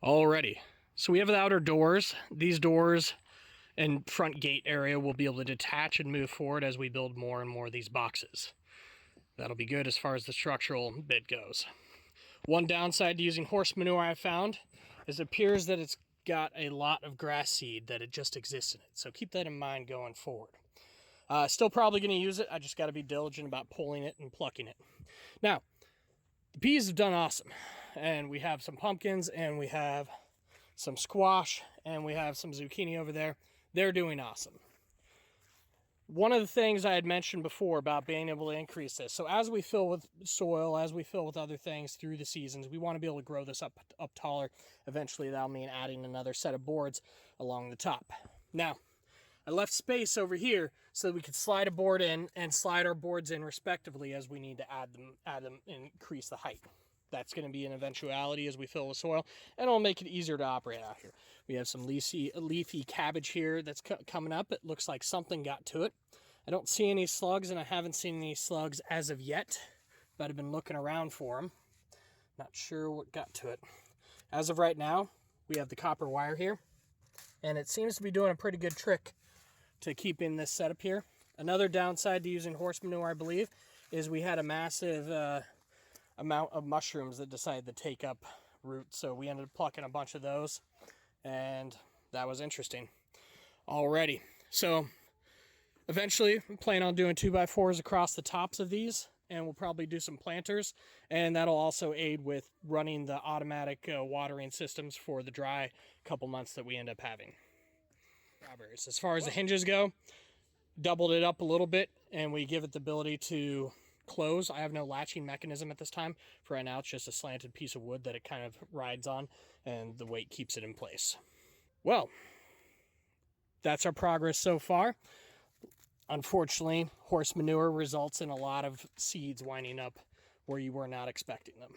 Alrighty, so we have the outer doors. These doors and front gate area will be able to detach and move forward as we build more and more of these boxes. That'll be good as far as the structural bit goes. One downside to using horse manure I found is it appears that it's got a lot of grass seed that it just exists in it. So keep that in mind going forward. Still probably going to use it. I just got to be diligent about pulling it and plucking it. Now, the peas have done awesome. And we have some pumpkins and we have some squash and we have some zucchini over there. They're doing awesome. One of the things I had mentioned before about being able to increase this. So as we fill with soil, as we fill with other things through the seasons, we want to be able to grow this up taller. Eventually that'll mean adding another set of boards along the top. Now, I left space over here so that we could slide a board in and slide our boards in respectively as we need to add them and increase the height. That's going to be an eventuality as we fill with soil, and it'll make it easier to operate out here. We have some leafy cabbage here that's coming up. It looks like something got to it. I don't see any slugs, and I haven't seen any slugs as of yet, but I've been looking around for them. Not sure what got to it. As of right now, we have the copper wire here, and it seems to be doing a pretty good trick to keeping this setup here. Another downside to using horse manure, I believe, is we had a massive amount of mushrooms that decided to take up root, so we ended up plucking a bunch of those, and that was interesting. Alrighty, so eventually I'm planning on doing 2x4s across the tops of these, and we'll probably do some planters, and that'll also aid with running the automatic watering systems for the dry couple months that we end up having. Strawberries. As far as the hinges go, doubled it up a little bit, and we give it the ability to close. I have no latching mechanism at this time. For right now, it's just a slanted piece of wood that it kind of rides on, and the weight keeps it in place. Well, that's our progress so far. Unfortunately, horse manure results in a lot of seeds winding up where you were not expecting them.